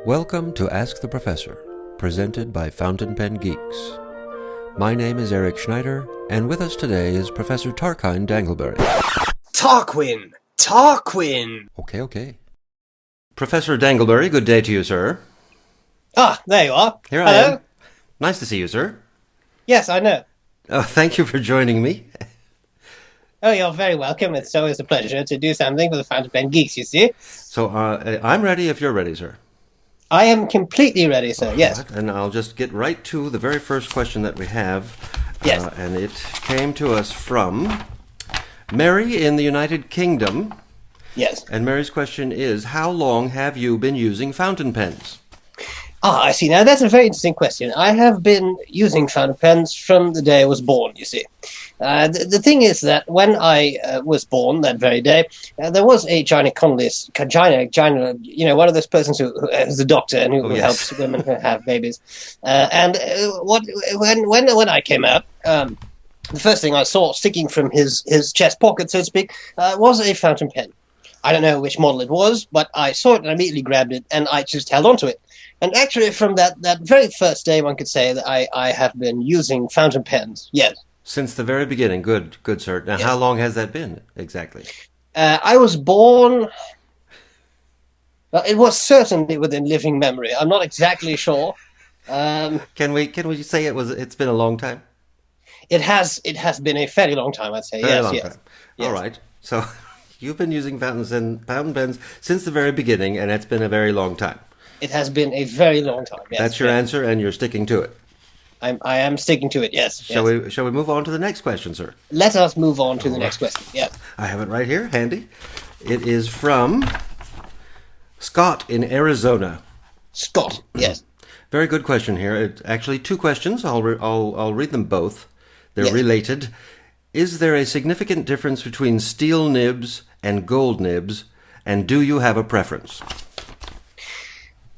Welcome to Ask the Professor, presented by Fountain Pen Geeks. My name is Eric Schneider, and with us today is Professor Tarquin Danglebury. Tarquin! Okay. Professor Danglebury, good day to you, sir. Ah, there you are. Here Hello. I am. Nice to see you, sir. Yes, I know. Oh, thank you for joining me. Oh, you're very welcome. It's always a pleasure to do something for the Fountain Pen Geeks, you see. So, I'm ready if you're ready, sir. I am completely ready, sir, yes. Right, and I'll just get right to the very first question that we have. Yes. And it came to us from Mary in the United Kingdom. Yes. And Mary's question is, how long have you been using fountain pens? Ah, I see. Now, that's a very interesting question. I have been using fountain pens from the day I was born, you see. The thing is that when I was born that very day, there was a gynecologist, one of those persons who is a doctor and who helps women who have babies. When I came out, the first thing I saw sticking from his chest pocket, so to speak, was a fountain pen. I don't know which model it was, but I saw it and I immediately grabbed it and I just held onto it. And actually, from that very first day, one could say that I have been using fountain pens, yes. Since the very beginning. Good, sir. Now, Yes. How long has that been, exactly? I was born... Well, it was certainly within living memory. I'm not exactly sure. Can we say it's been a long time? It has been a fairly long time, I'd say. Very yes, long yes. time. Yes. All right. So, you've been using fountain pens since the very beginning, and it's been a very long time. It has been a very long time, yes. That's your answer, and you're sticking to it. I am sticking to it, yes. Shall we move on to the next question, sir? Let us move on to the next question, yes. I have it right here, handy. It is from Scott in Arizona. Scott, yes. Very good question here. It's actually two questions. I'll read them both. They're Yes. related. Is there a significant difference between steel nibs and gold nibs, and do you have a preference?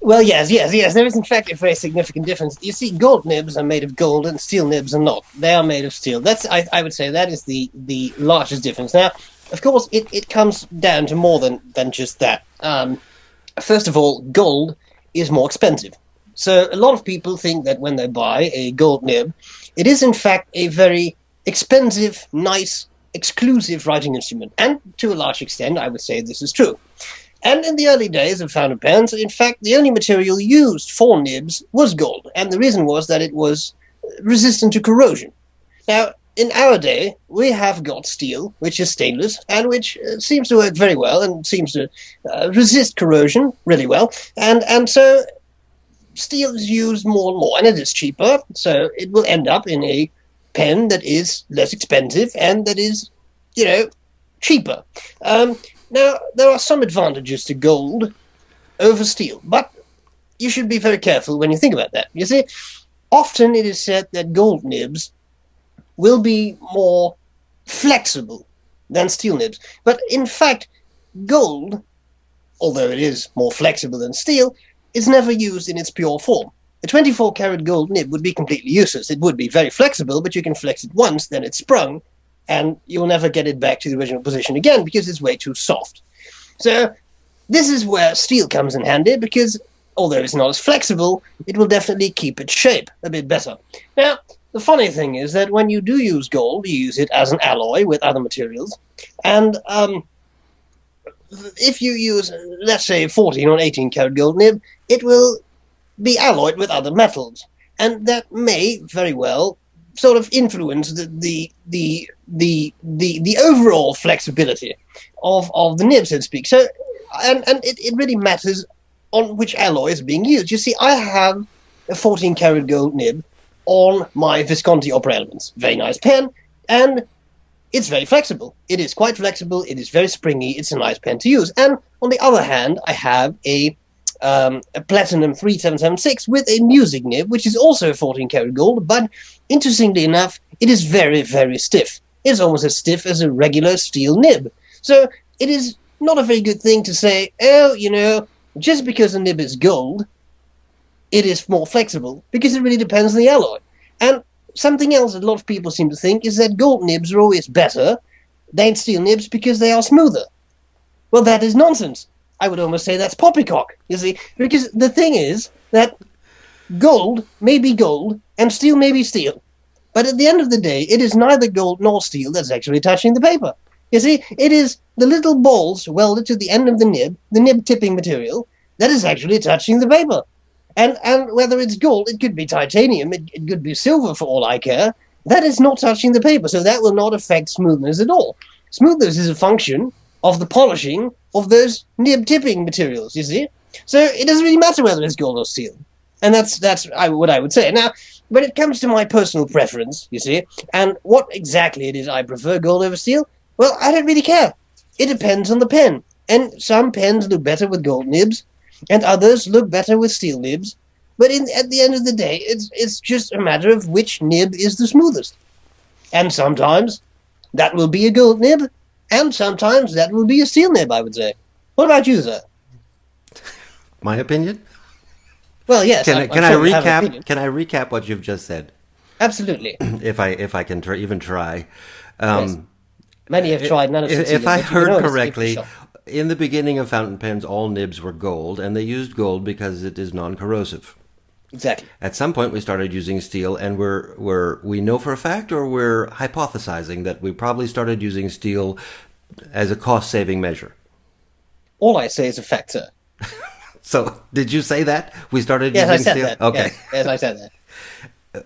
Well, yes. There is, in fact, a very significant difference. You see, gold nibs are made of gold and steel nibs are not. They are made of steel. I would say that is the largest difference. Now, of course, it comes down to more than just that. First of all, gold is more expensive. So a lot of people think that when they buy a gold nib, it is, in fact, a very expensive, nice, exclusive writing instrument. And to a large extent, I would say this is true. And in the early days of fountain pens, in fact, the only material used for nibs was gold. And the reason was that it was resistant to corrosion. Now, in our day, we have got steel, which is stainless, and which seems to work very well and seems to resist corrosion really well. And so steel is used more and more, and it is cheaper. So it will end up in a pen that is less expensive and that is, cheaper. Now, there are some advantages to gold over steel, but you should be very careful when you think about that. You see, often it is said that gold nibs will be more flexible than steel nibs. But in fact, gold, although it is more flexible than steel, is never used in its pure form. A 24-karat gold nib would be completely useless. It would be very flexible, but you can flex it once, then it's sprung, and you'll never get it back to the original position again because it's way too soft. So this is where steel comes in handy because although it's not as flexible, it will definitely keep its shape a bit better. Now, the funny thing is that when you do use gold, you use it as an alloy with other materials. And if you use, let's say, 14 or 18-karat gold nib, it will be alloyed with other metals. And that may very well sort of influence the overall flexibility of the nib, so to speak. So, and it really matters on which alloy is being used. You see, I have a 14-karat gold nib on my Visconti Opera Elements. Very nice pen, and it's very flexible. It is quite flexible. It is very springy. It's a nice pen to use. And on the other hand, I have a Platinum 3776 with a music nib, which is also 14-karat gold, but interestingly enough, it is very, very stiff. It's almost as stiff as a regular steel nib. So it is not a very good thing to say, just because a nib is gold, it is more flexible, because it really depends on the alloy. And something else that a lot of people seem to think is that gold nibs are always better than steel nibs because they are smoother. Well, that is nonsense. I would almost say that's poppycock, you see, because the thing is that gold may be gold and steel may be steel. But at the end of the day, it is neither gold nor steel that's actually touching the paper. You see, it is the little balls welded to the end of the nib tipping material, that is actually touching the paper. And whether it's gold, it could be titanium, it could be silver for all I care, that is not touching the paper, so that will not affect smoothness at all. Smoothness is a function of the polishing of those nib tipping materials, you see? So it doesn't really matter whether it's gold or steel. And that's what I would say. Now, when it comes to my personal preference, you see, and what exactly it is I prefer, gold over steel, well, I don't really care. It depends on the pen. And some pens look better with gold nibs, and others look better with steel nibs. But at the end of the day, it's just a matter of which nib is the smoothest. And sometimes that will be a gold nib, and sometimes that will be a steel nib, I would say. What about you, sir? My opinion? Well, yes. Can I recap? Can I recap what you've just said? Absolutely. If I can even try. Yes. Many have tried, none have succeeded. If I heard correctly, in the beginning of fountain pens, all nibs were gold, and they used gold because it is non-corrosive. Exactly. At some point, we started using steel, and we know for a fact, or we're hypothesizing that we probably started using steel as a cost-saving measure. All I say is a fact, sir. So, did you say that? We started using steel? Yes, I said that. Okay. Yes, I said that.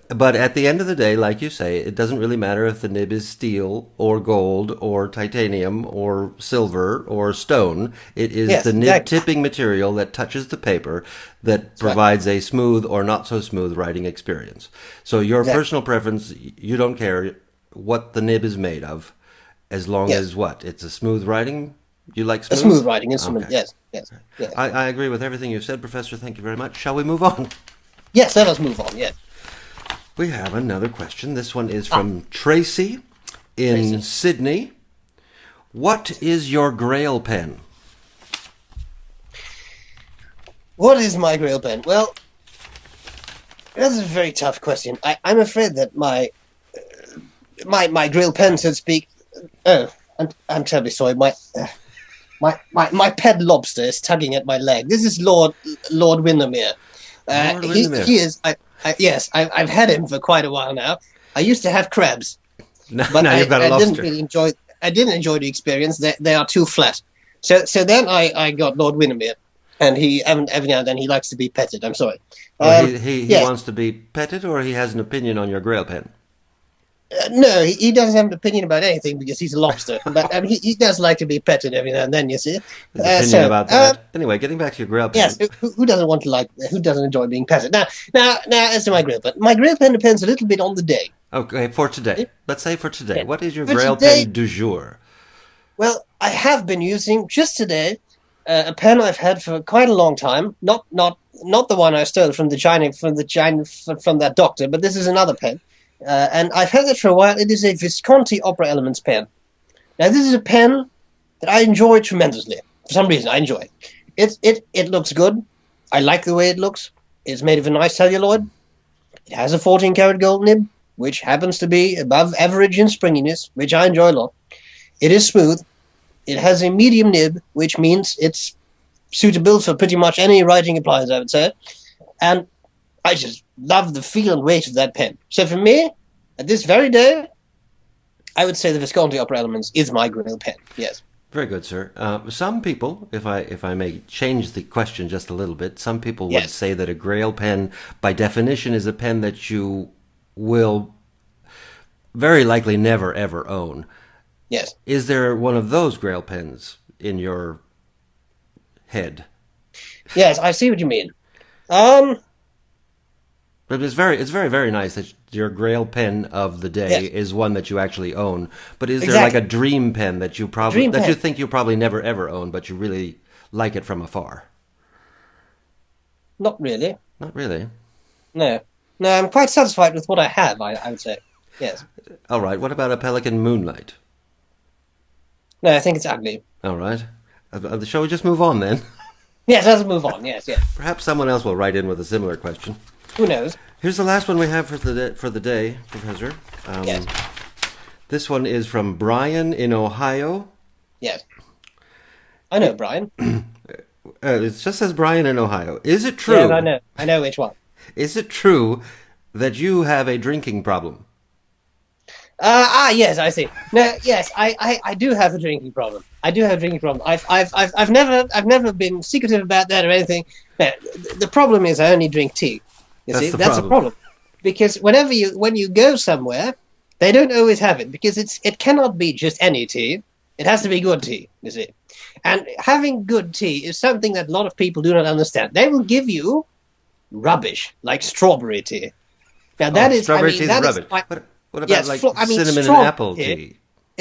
But at the end of the day, like you say, it doesn't really matter if the nib is steel or gold or titanium or silver or stone. It is the nib tipping material that touches the paper that provides a smooth or not so smooth writing experience. So your personal preference, you don't care what the nib is made of, as long as what? It's a smooth writing? You like smooth? A smooth writing instrument, okay. Yes. I agree with everything you've said, Professor. Thank you very much. Shall we move on? Yes, let us move on, yes. We have another question. This one is from Tracy in Sydney. What is your Grail pen? What is my Grail pen? Well, that's a very tough question. I'm afraid that my Grail pen, so to speak. Oh, I'm terribly sorry. My pet lobster is tugging at my leg. This is Lord Windermere. He is. Yes, I've had him for quite a while now. I used to have crabs, but now you've got a lobster. I didn't enjoy the experience. They are too flat. So then I got Lord Windermere, and every now and then he likes to be petted. I'm sorry. He wants to be petted, or he has an opinion on your Grail pen? No, he doesn't have an opinion about anything because he's a lobster. But he does like to be petted every now and then, you see. His opinion about that. Anyway, getting back to your Grail pen. Yes, who doesn't enjoy being petted? Now, as to my Grail pen. My Grail pen depends a little bit on the day. Okay, for today. Let's say for today. Yeah. What is your Grail pen du jour? Well, I have been using, just today, a pen I've had for quite a long time. Not the one I stole from that doctor, but this is another pen. And I've had it for a while. It is a Visconti Opera Elements pen. Now, this is a pen that I enjoy tremendously. For some reason, I enjoy it. It looks good. I like the way it looks. It's made of a nice celluloid. It has a 14-karat gold nib, which happens to be above average in springiness, which I enjoy a lot. It is smooth. It has a medium nib, which means it's suitable for pretty much any writing appliance, I would say. And I just love the feel and weight of that pen. So for me, at this very day, I would say the Visconti Opera Elements is my Grail pen. Yes. Very good, sir. Some people, if I may change the question just a little bit, some people would say that a Grail pen, by definition, is a pen that you will very likely never, ever own. Yes. Is there one of those Grail pens in your head? Yes, I see what you mean. But it's very, very nice that your Grail pen of the day is one that you actually own. But is there like a dream pen that you you think you probably never ever own, but you really like it from afar? Not really. Not really. No, I'm quite satisfied with what I have. I would say. Yes. All right. What about a Pelican Moonlight? No, I think it's ugly. All right. Shall we just move on then? Yes, let's move on. Yes. Perhaps someone else will write in with a similar question. Who knows? Here's the last one we have for the day, Professor. Yes. This one is from Brian in Ohio. Yes. I know, Brian. It just says Brian in Ohio. Is it true? Yes, I know. I know which one. Is it true that you have a drinking problem? Yes, I see. No, yes, I do have a drinking problem. I do have a drinking problem. I've never been secretive about that or anything. No, the problem is I only drink tea. You see, that's a problem. Because when you go somewhere, they don't always have it because it cannot be just any tea. It has to be good tea, you see. And having good tea is something that a lot of people do not understand. They will give you rubbish, like strawberry tea. Now that is, strawberry tea is rubbish. What about cinnamon and apple tea?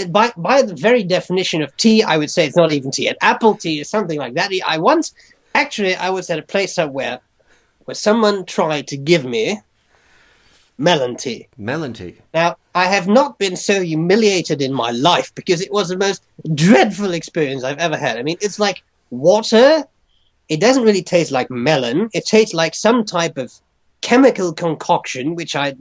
By the very definition of tea, I would say it's not even tea. And apple tea is something like that. I was at a place somewhere where someone tried to give me melon tea. Melon tea. Now, I have not been so humiliated in my life because it was the most dreadful experience I've ever had. I mean, it's like water. It doesn't really taste like melon. It tastes like some type of chemical concoction, which I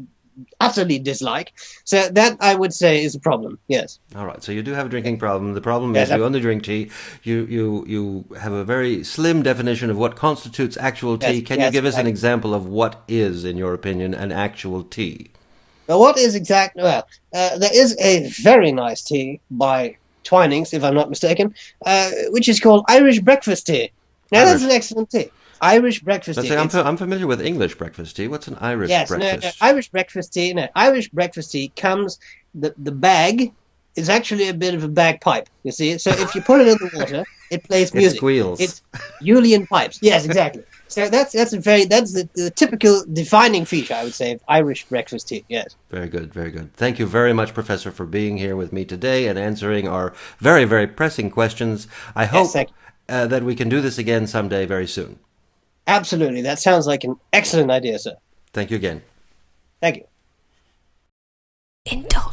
utterly dislike. So that, I would say, is a problem. Yes. All right. So you do have a drinking problem. The problem is you only drink tea. You have a very slim definition of what constitutes actual tea. Can you give us an example of what is, in your opinion, an actual tea? Well, what is exactly? Well, there is a very nice tea by Twinings, if I'm not mistaken, which is called Irish breakfast tea. Now, that's an excellent tea. Irish breakfast tea. I'm familiar with English breakfast tea. What's an Irish breakfast? No, Irish breakfast tea. No, Irish breakfast tea comes. The bag is actually a bit of a bagpipe. You see, so if you put it in the water, it plays music. It squeals. It's Julian pipes. Yes, exactly. So that's the typical defining feature, I would say, of Irish breakfast tea. Yes. Very good, very good. Thank you very much, Professor, for being here with me today and answering our very, very pressing questions. I hope that we can do this again someday very soon. Absolutely. That sounds like an excellent idea, sir. Thank you again. Thank you. Indulge.